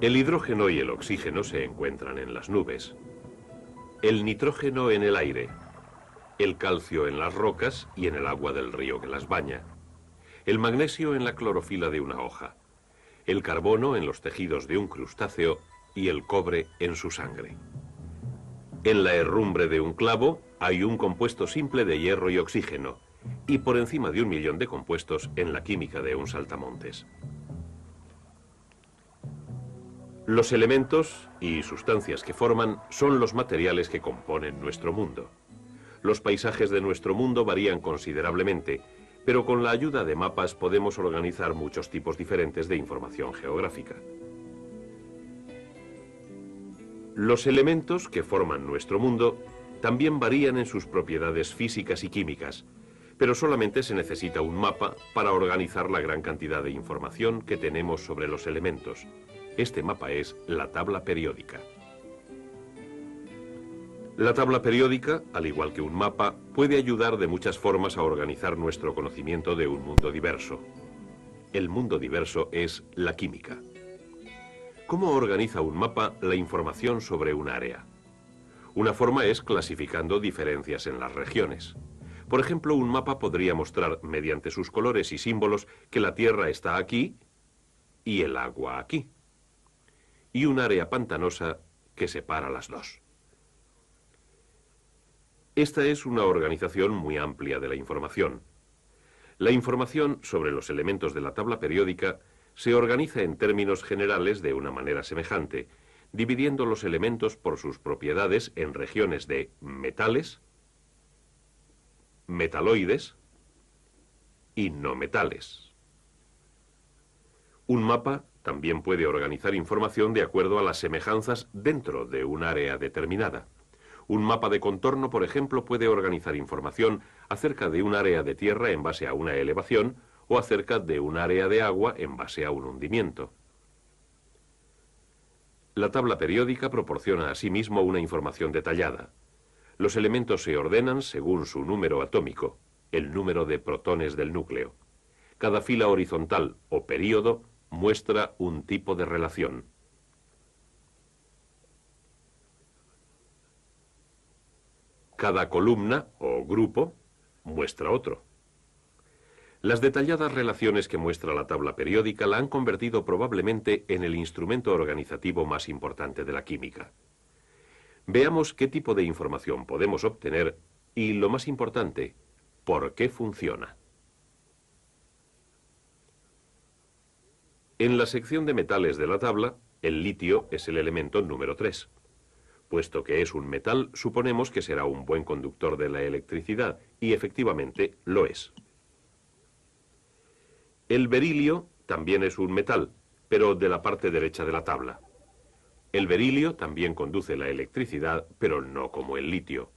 El hidrógeno y el oxígeno se encuentran en las nubes, el nitrógeno en el aire, el calcio en las rocas y en el agua del río que las baña, el magnesio en la clorofila de una hoja, el carbono en los tejidos de un crustáceo y el cobre en su sangre. En la herrumbre de un clavo hay un compuesto simple de hierro y oxígeno, y por encima de 1 millón de compuestos en la química de un saltamontes. Los elementos y sustancias que forman son los materiales que componen nuestro mundo. Los paisajes de nuestro mundo varían considerablemente, pero con la ayuda de mapas podemos organizar muchos tipos diferentes de información geográfica. Los elementos que forman nuestro mundo también varían en sus propiedades físicas y químicas, pero solamente se necesita un mapa para organizar la gran cantidad de información que tenemos sobre los elementos. Este mapa es la tabla periódica. La tabla periódica, al igual que un mapa, puede ayudar de muchas formas a organizar nuestro conocimiento de un mundo diverso. El mundo diverso es la química. ¿Cómo organiza un mapa la información sobre un área? Una forma es clasificando diferencias en las regiones. Por ejemplo, un mapa podría mostrar, mediante sus colores y símbolos, que la Tierra está aquí y el agua aquí, y un área pantanosa que separa las dos. Esta es una organización muy amplia de la información. La información sobre los elementos de la tabla periódica se organiza en términos generales de una manera semejante, dividiendo los elementos por sus propiedades en regiones de metales, metaloides y no metales. Un mapa también puede organizar información de acuerdo a las semejanzas dentro de un área determinada. Un mapa de contorno, por ejemplo, puede organizar información acerca de un área de tierra en base a una elevación o acerca de un área de agua en base a un hundimiento. La tabla periódica proporciona asimismo una información detallada. Los elementos se ordenan según su número atómico, el número de protones del núcleo. Cada fila horizontal o período muestra un tipo de relación. Cada columna o grupo muestra otro. Las detalladas relaciones que muestra la tabla periódica la han convertido probablemente en el instrumento organizativo más importante de la química. Veamos qué tipo de información podemos obtener y, lo más importante, por qué funciona. En la sección de metales de la tabla, el litio es el elemento número 3. Puesto que es un metal, suponemos que será un buen conductor de la electricidad, y efectivamente lo es. El berilio también es un metal, pero de la parte derecha de la tabla. El berilio también conduce la electricidad, pero no como el litio.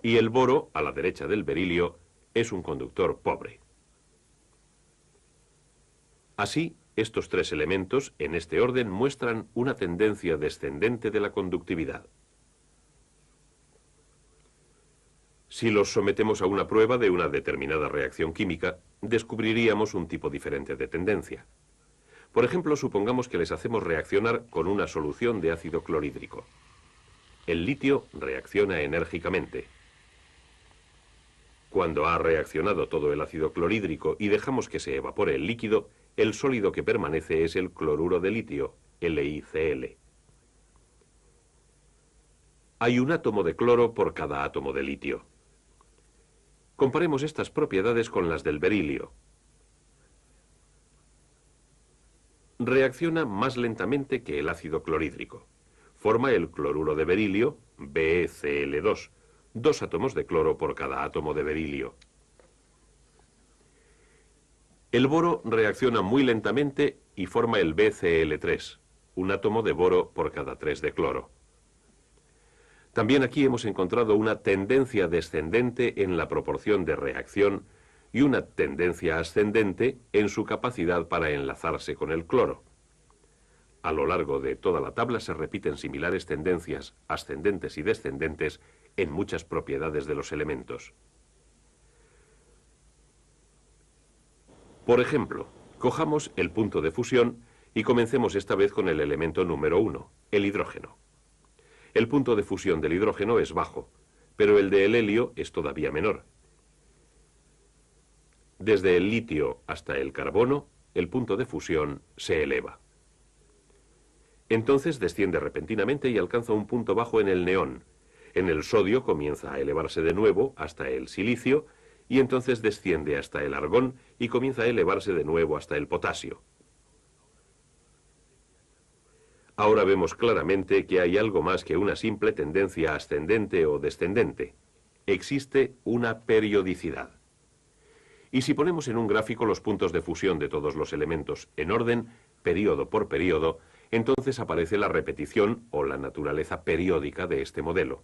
Y el boro, a la derecha del berilio, es un conductor pobre. Así, estos tres elementos, en este orden, muestran una tendencia descendente de la conductividad. Si los sometemos a una prueba de una determinada reacción química, descubriríamos un tipo diferente de tendencia. Por ejemplo, supongamos que les hacemos reaccionar con una solución de ácido clorhídrico. El litio reacciona enérgicamente. Cuando ha reaccionado todo el ácido clorhídrico y dejamos que se evapore el líquido, el sólido que permanece es el cloruro de litio, LiCl. Hay un átomo de cloro por cada átomo de litio. Comparemos estas propiedades con las del berilio. Reacciona más lentamente que el ácido clorhídrico. Forma el cloruro de berilio, BeCl2, 2 átomos de cloro por cada átomo de berilio. El boro reacciona muy lentamente y forma el BCl3, un átomo de boro por cada 3 de cloro. También aquí hemos encontrado una tendencia descendente en la proporción de reacción y una tendencia ascendente en su capacidad para enlazarse con el cloro. A lo largo de toda la tabla se repiten similares tendencias ascendentes y descendentes en muchas propiedades de los elementos. Por ejemplo, cojamos el punto de fusión Y comencemos esta vez con el elemento número 1, el hidrógeno. El punto de fusión del hidrógeno es bajo, pero el del helio es todavía menor. Desde el litio hasta el carbono, el punto de fusión se eleva. Entonces desciende repentinamente y alcanza un punto bajo en el neón. En el sodio comienza a elevarse de nuevo hasta el silicio y entonces desciende hasta el argón y comienza a elevarse de nuevo hasta el potasio. Ahora vemos claramente que hay algo más que una simple tendencia ascendente o descendente. Existe una periodicidad. Y si ponemos en un gráfico los puntos de fusión de todos los elementos en orden, período por período, entonces aparece la repetición o la naturaleza periódica de este modelo.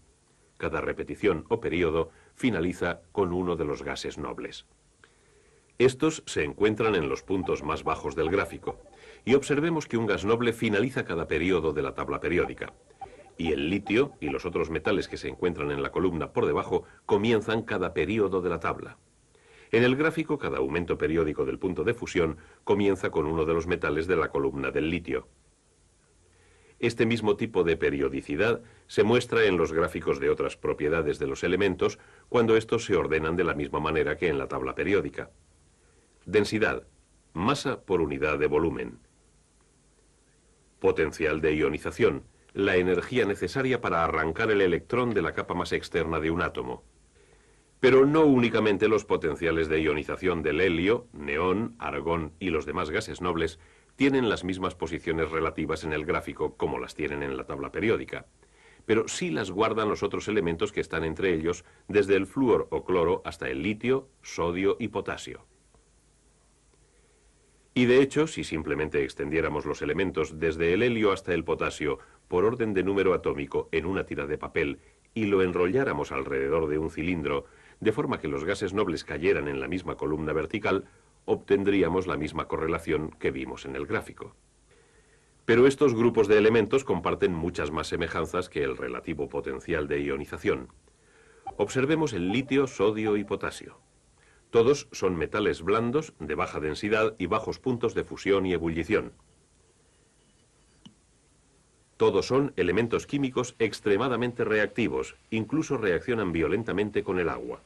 Cada repetición o período finaliza con uno de los gases nobles. Estos se encuentran en los puntos más bajos del gráfico. Y observemos que un gas noble finaliza cada período de la tabla periódica. Y el litio y los otros metales que se encuentran en la columna por debajo comienzan cada período de la tabla. En el gráfico, cada aumento periódico del punto de fusión comienza con uno de los metales de la columna del litio. Este mismo tipo de periodicidad se muestra en los gráficos de otras propiedades de los elementos cuando estos se ordenan de la misma manera que en la tabla periódica. Densidad, masa por unidad de volumen. Potencial de ionización, la energía necesaria para arrancar el electrón de la capa más externa de un átomo. Pero no únicamente los potenciales de ionización del helio, neón, argón y los demás gases nobles tienen las mismas posiciones relativas en el gráfico como las tienen en la tabla periódica, pero sí las guardan los otros elementos que están entre ellos, desde el flúor o cloro hasta el litio, sodio y potasio. Y de hecho, si simplemente extendiéramos los elementos desde el helio hasta el potasio por orden de número atómico en una tira de papel y lo enrolláramos alrededor de un cilindro, de forma que los gases nobles cayeran en la misma columna vertical, obtendríamos la misma correlación que vimos en el gráfico. Pero estos grupos de elementos comparten muchas más semejanzas que el relativo potencial de ionización. Observemos el litio, sodio y potasio. Todos son metales blandos, de baja densidad y bajos puntos de fusión y ebullición. Todos son elementos químicos extremadamente reactivos, incluso reaccionan violentamente con el agua.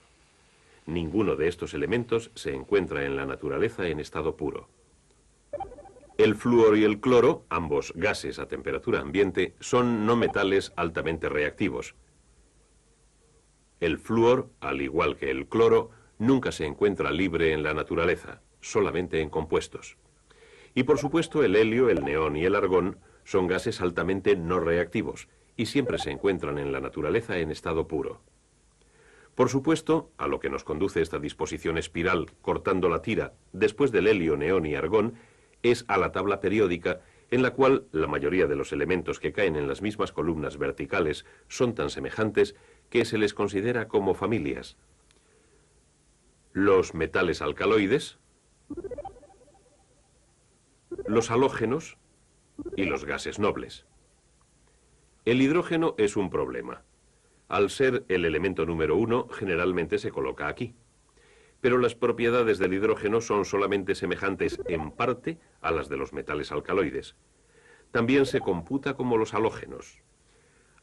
Ninguno de estos elementos se encuentra en la naturaleza en estado puro. El flúor y el cloro, ambos gases a temperatura ambiente, son no metales altamente reactivos. El flúor, al igual que el cloro, nunca se encuentra libre en la naturaleza, solamente en compuestos. Y por supuesto el helio, el neón y el argón son gases altamente no reactivos y siempre se encuentran en la naturaleza en estado puro. Por supuesto, a lo que nos conduce esta disposición espiral cortando la tira después del helio, neón y argón es a la tabla periódica en la cual la mayoría de los elementos que caen en las mismas columnas verticales son tan semejantes que se les considera como familias. Los metales alcaloides, los halógenos y los gases nobles. El hidrógeno es un problema. Al ser el elemento número 1, generalmente se coloca aquí. Pero las propiedades del hidrógeno son solamente semejantes en parte a las de los metales alcaloides. También se computa como los halógenos.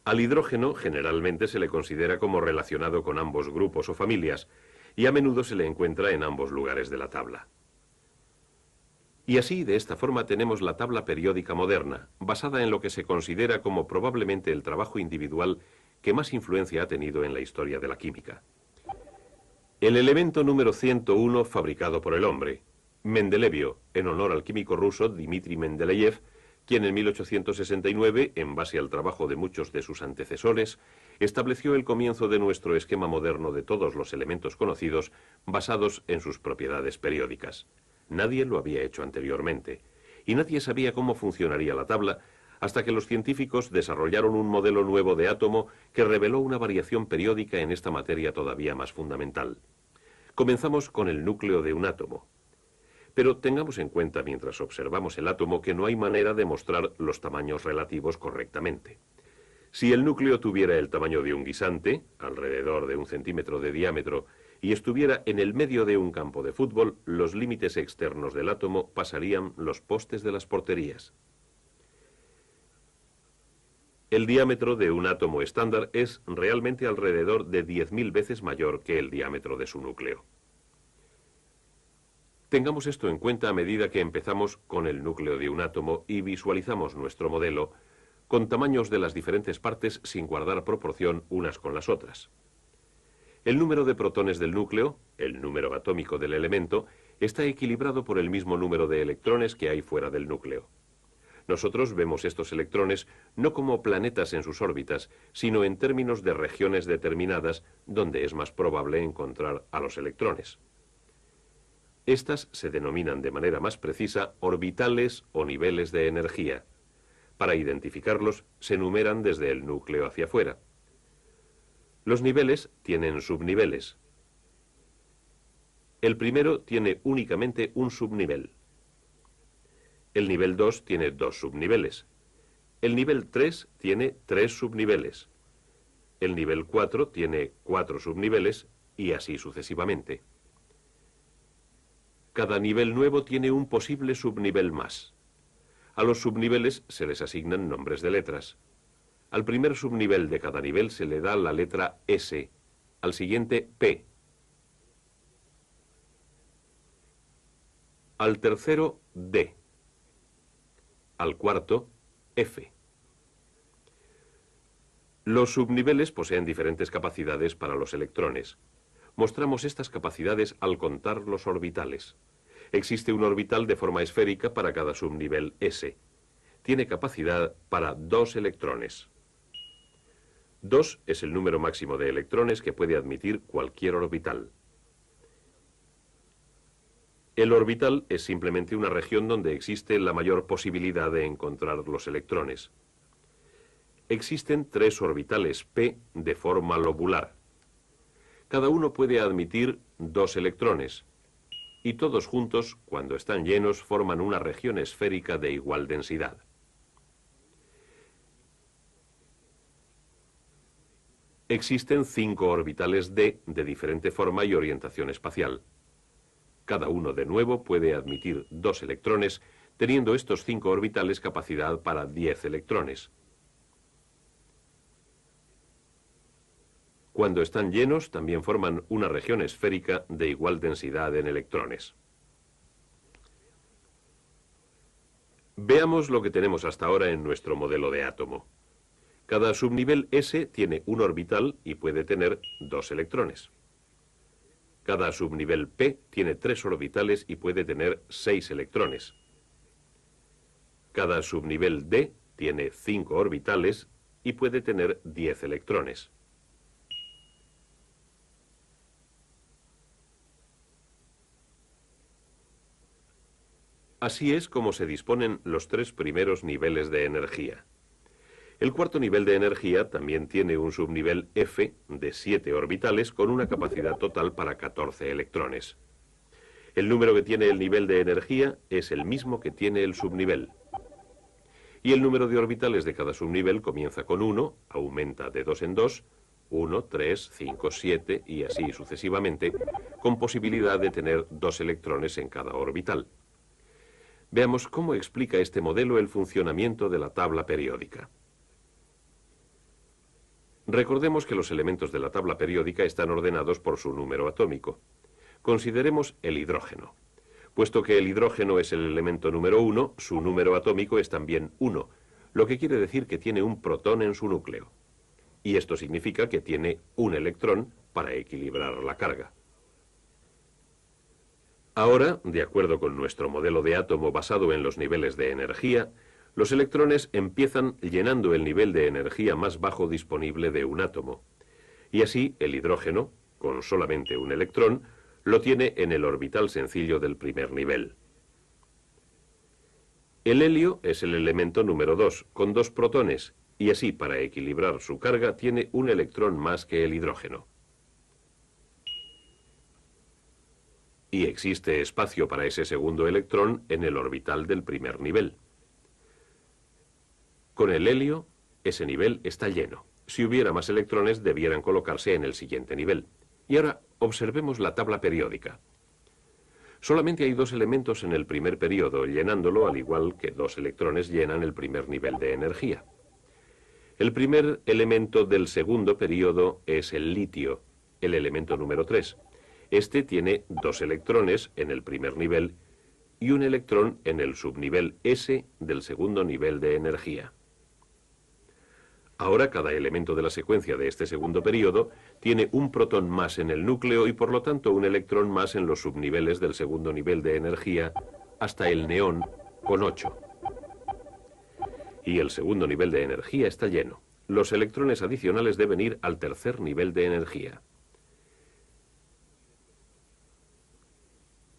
Al hidrógeno generalmente se le considera como relacionado con ambos grupos o familias, y a menudo se le encuentra en ambos lugares de la tabla. Y así, de esta forma, tenemos la tabla periódica moderna, basada en lo que se considera como probablemente el trabajo individual que más influencia ha tenido en la historia de la química. El elemento número 101 fabricado por el hombre, Mendelevio, en honor al químico ruso Dmitri Mendeleev, quien en 1869, en base al trabajo de muchos de sus antecesores, estableció el comienzo de nuestro esquema moderno de todos los elementos conocidos basados en sus propiedades periódicas. Nadie lo había hecho anteriormente, y nadie sabía cómo funcionaría la tabla hasta que los científicos desarrollaron un modelo nuevo de átomo que reveló una variación periódica en esta materia todavía más fundamental. Comenzamos con el núcleo de un átomo. Pero tengamos en cuenta mientras observamos el átomo que no hay manera de mostrar los tamaños relativos correctamente. Si el núcleo tuviera el tamaño de un guisante, alrededor de 1 centímetro de diámetro, y estuviera en el medio de un campo de fútbol, los límites externos del átomo pasarían los postes de las porterías. El diámetro de un átomo estándar es realmente alrededor de 10.000 veces mayor que el diámetro de su núcleo. Tengamos esto en cuenta a medida que empezamos con el núcleo de un átomo y visualizamos nuestro modelo con tamaños de las diferentes partes sin guardar proporción unas con las otras. El número de protones del núcleo, el número atómico del elemento, está equilibrado por el mismo número de electrones que hay fuera del núcleo. Nosotros vemos estos electrones no como planetas en sus órbitas, sino en términos de regiones determinadas donde es más probable encontrar a los electrones. Estas se denominan de manera más precisa orbitales o niveles de energía. Para identificarlos, se numeran desde el núcleo hacia afuera. Los niveles tienen subniveles. El primero tiene únicamente un subnivel. El nivel 2 tiene 2 subniveles. El nivel 3 tiene 3 subniveles. El nivel 4 tiene 4 subniveles y así sucesivamente. Cada nivel nuevo tiene un posible subnivel más. A los subniveles se les asignan nombres de letras. Al primer subnivel de cada nivel se le da la letra S, al siguiente P, al tercero D, al cuarto F. Los subniveles poseen diferentes capacidades para los electrones. Mostramos estas capacidades al contar los orbitales. Existe un orbital de forma esférica para cada subnivel S. Tiene capacidad para 2 electrones. 2 es el número máximo de electrones que puede admitir cualquier orbital. El orbital es simplemente una región donde existe la mayor posibilidad de encontrar los electrones. Existen 3 orbitales P de forma lobular. Cada uno puede admitir 2 electrones, y todos juntos, cuando están llenos, forman una región esférica de igual densidad. Existen 5 orbitales D de diferente forma y orientación espacial. Cada uno de nuevo puede admitir 2 electrones, teniendo estos 5 orbitales capacidad para 10 electrones. Cuando están llenos, también forman una región esférica de igual densidad en electrones. Veamos lo que tenemos hasta ahora en nuestro modelo de átomo. Cada subnivel S tiene un orbital y puede tener 2 electrones. Cada subnivel P tiene 3 orbitales y puede tener 6 electrones. Cada subnivel D tiene 5 orbitales y puede tener 10 electrones. Así es como se disponen los 3 primeros niveles de energía. El cuarto nivel de energía también tiene un subnivel F de 7 orbitales con una capacidad total para 14 electrones. El número que tiene el nivel de energía es el mismo que tiene el subnivel. Y el número de orbitales de cada subnivel comienza con 1, aumenta de 2 en 2, 1, 3, 5, 7 y así sucesivamente, con posibilidad de tener 2 electrones en cada orbital. Veamos cómo explica este modelo el funcionamiento de la tabla periódica. Recordemos que los elementos de la tabla periódica están ordenados por su número atómico. Consideremos el hidrógeno. Puesto que el hidrógeno es el elemento número 1, su número atómico es también 1, lo que quiere decir que tiene un protón en su núcleo. Y esto significa que tiene un electrón para equilibrar la carga. Ahora, de acuerdo con nuestro modelo de átomo basado en los niveles de energía, los electrones empiezan llenando el nivel de energía más bajo disponible de un átomo. Y así el hidrógeno, con solamente un electrón, lo tiene en el orbital sencillo del primer nivel. El helio es el elemento número 2, con 2 protones, y así para equilibrar su carga tiene un electrón más que el hidrógeno. Y existe espacio para ese segundo electrón en el orbital del primer nivel. Con el helio, ese nivel está lleno. Si hubiera más electrones, debieran colocarse en el siguiente nivel. Y ahora Observemos la tabla periódica. Solamente hay 2 elementos en el primer período, llenándolo al igual que 2 electrones llenan el primer nivel de energía. El primer elemento del segundo período es el litio, el elemento número 3. Este tiene 2 electrones en el primer nivel y un electrón en el subnivel S del segundo nivel de energía. Ahora cada elemento de la secuencia de este segundo período tiene un protón más en el núcleo y por lo tanto un electrón más en los subniveles del segundo nivel de energía hasta el neón con 8. Y el segundo nivel de energía está lleno. Los electrones adicionales deben ir al tercer nivel de energía.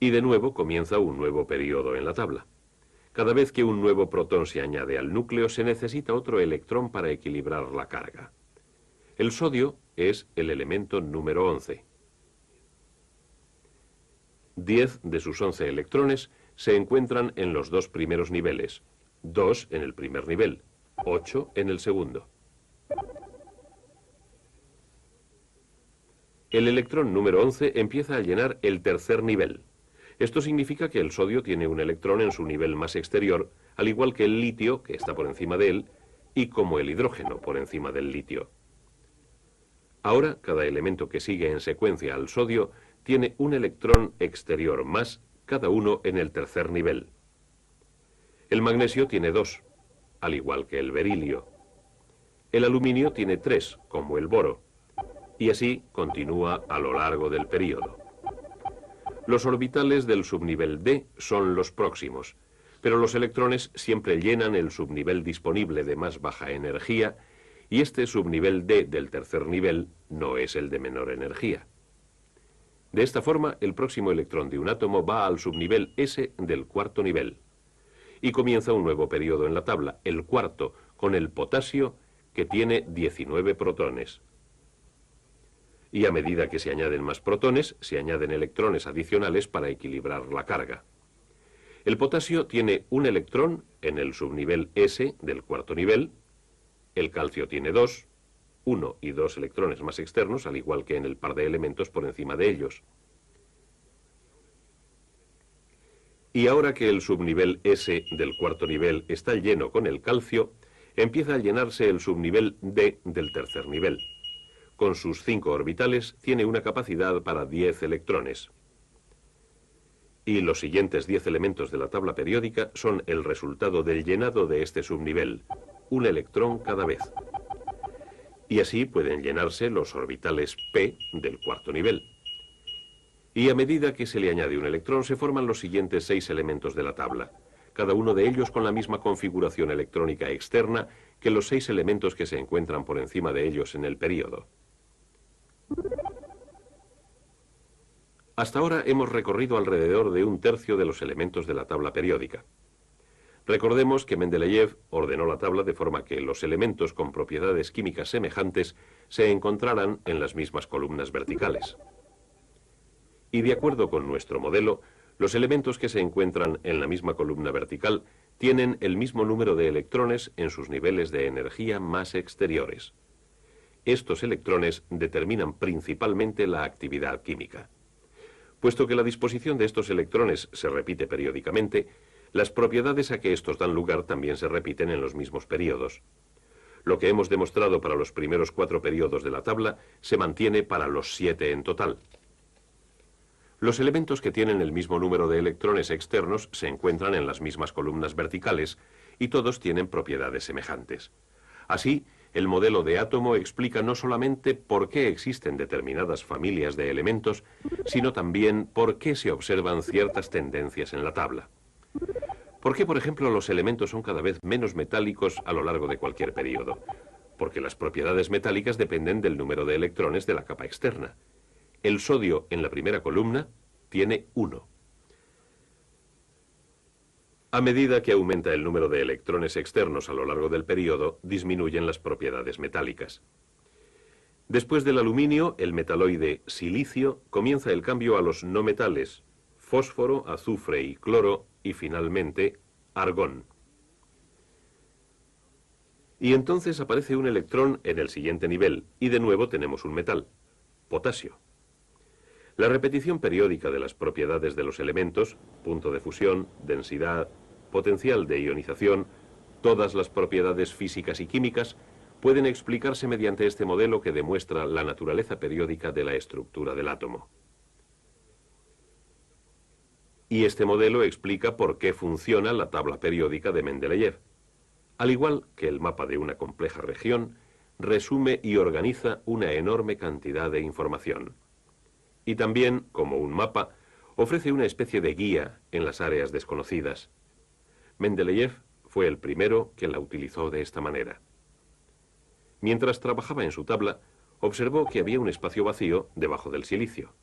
Y de nuevo comienza un nuevo período en la tabla. Cada vez que un nuevo protón se añade al núcleo, se necesita otro electrón para equilibrar la carga. El sodio es el elemento número 11. 10 de sus 11 electrones se encuentran en los 2 primeros niveles, 2 en el primer nivel, 8 en el segundo. El electrón número 11 empieza a llenar el tercer nivel. Esto significa que el sodio tiene un electrón en su nivel más exterior, al igual que el litio, que está por encima de él, y como el hidrógeno por encima del litio. Ahora, cada elemento que sigue en secuencia al sodio tiene un electrón exterior más, cada uno en el tercer nivel. El magnesio tiene 2, al igual que el berilio. El aluminio tiene 3, como el boro, y así continúa a lo largo del período. Los orbitales del subnivel D son los próximos, pero los electrones siempre llenan el subnivel disponible de más baja energía y este subnivel D del tercer nivel no es el de menor energía. De esta forma, el próximo electrón de un átomo va al subnivel S del cuarto nivel. Y comienza un nuevo periodo en la tabla, el cuarto, con el potasio, que tiene 19 protones. Y a medida que se añaden más protones, se añaden electrones adicionales para equilibrar la carga. El potasio tiene un electrón en el subnivel S del cuarto nivel, el calcio tiene 2, 1 y 2 electrones más externos, al igual que en el par de elementos por encima de ellos. Y ahora que el subnivel S del cuarto nivel está lleno con el calcio, empieza a llenarse el subnivel D del tercer nivel. Con sus 5 orbitales tiene una capacidad para 10 electrones. Y los siguientes 10 elementos de la tabla periódica son el resultado del llenado de este subnivel, un electrón cada vez. Y así pueden llenarse los orbitales P del cuarto nivel. Y a medida que se le añade un electrón se forman los siguientes 6 elementos de la tabla, cada uno de ellos con la misma configuración electrónica externa que los 6 elementos que se encuentran por encima de ellos en el período. Hasta ahora hemos recorrido alrededor de un tercio de los elementos de la tabla periódica. Recordemos que Mendeleev ordenó la tabla de forma que los elementos con propiedades químicas semejantes se encontraran en las mismas columnas verticales. Y de acuerdo con nuestro modelo, los elementos que se encuentran en la misma columna vertical tienen el mismo número de electrones en sus niveles de energía más exteriores. Estos electrones determinan principalmente la actividad química. Puesto que la disposición de estos electrones se repite periódicamente, las propiedades a que estos dan lugar también se repiten en los mismos períodos. Lo que hemos demostrado para los primeros 4 períodos de la tabla se mantiene para los 7 en total. Los elementos que tienen el mismo número de electrones externos se encuentran en las mismas columnas verticales y todos tienen propiedades semejantes. Así, el modelo de átomo explica no solamente por qué existen determinadas familias de elementos, sino también por qué se observan ciertas tendencias en la tabla. ¿Por qué, por ejemplo, los elementos son cada vez menos metálicos a lo largo de cualquier período? Porque las propiedades metálicas dependen del número de electrones de la capa externa. El sodio en la primera columna tiene 1. A medida que aumenta el número de electrones externos a lo largo del período, disminuyen las propiedades metálicas. Después del aluminio, el metaloide silicio, comienza el cambio a los no metales, fósforo, azufre y cloro, y finalmente, argón. Y entonces aparece un electrón en el siguiente nivel, y de nuevo tenemos un metal, potasio. La repetición periódica de las propiedades de los elementos, punto de fusión, densidad, potencial de ionización, todas las propiedades físicas y químicas, pueden explicarse mediante este modelo que demuestra la naturaleza periódica de la estructura del átomo. Y este modelo explica por qué funciona la tabla periódica de Mendeleev. Al igual que el mapa de una compleja región, resume y organiza una enorme cantidad de información. Y también, como un mapa, ofrece una especie de guía en las áreas desconocidas. Mendeleev fue el primero que la utilizó de esta manera. Mientras trabajaba en su tabla, observó que había un espacio vacío debajo del silicio.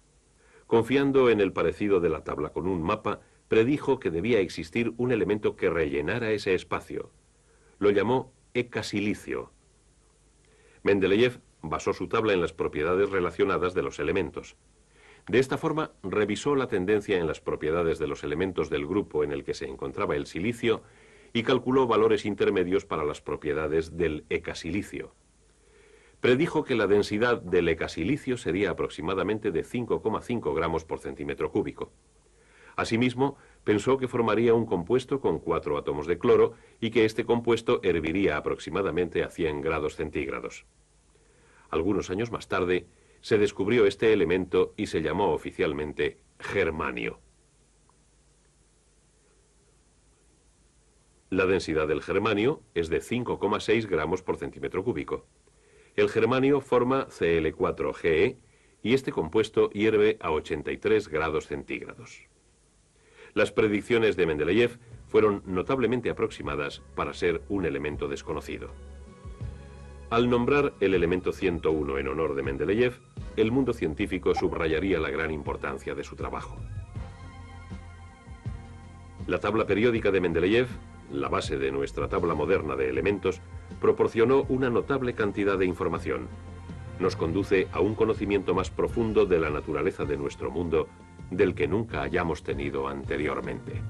Confiando en el parecido de la tabla con un mapa, predijo que debía existir un elemento que rellenara ese espacio. Lo llamó ecasilicio. Mendeleev basó su tabla en las propiedades relacionadas de los elementos. De esta forma, revisó la tendencia en las propiedades de los elementos del grupo en el que se encontraba el silicio y calculó valores intermedios para las propiedades del ecasilicio. Predijo que la densidad del ecasilicio sería aproximadamente de 5,5 gramos por centímetro cúbico. Asimismo, pensó que formaría un compuesto con 4 átomos de cloro y que este compuesto herviría aproximadamente a 100 grados centígrados. Algunos años más tarde, se descubrió este elemento y se llamó oficialmente germanio. La densidad del germanio es de 5,6 gramos por centímetro cúbico. El germanio forma Cl4Ge y este compuesto hierve a 83 grados centígrados. Las predicciones de Mendeleev fueron notablemente aproximadas para ser un elemento desconocido. Al nombrar el elemento 101 en honor de Mendeleev, el mundo científico subrayaría la gran importancia de su trabajo. La tabla periódica de Mendeleev, la base de nuestra tabla moderna de elementos, proporcionó una notable cantidad de información. Nos conduce a un conocimiento más profundo de la naturaleza de nuestro mundo del que nunca hayamos tenido anteriormente.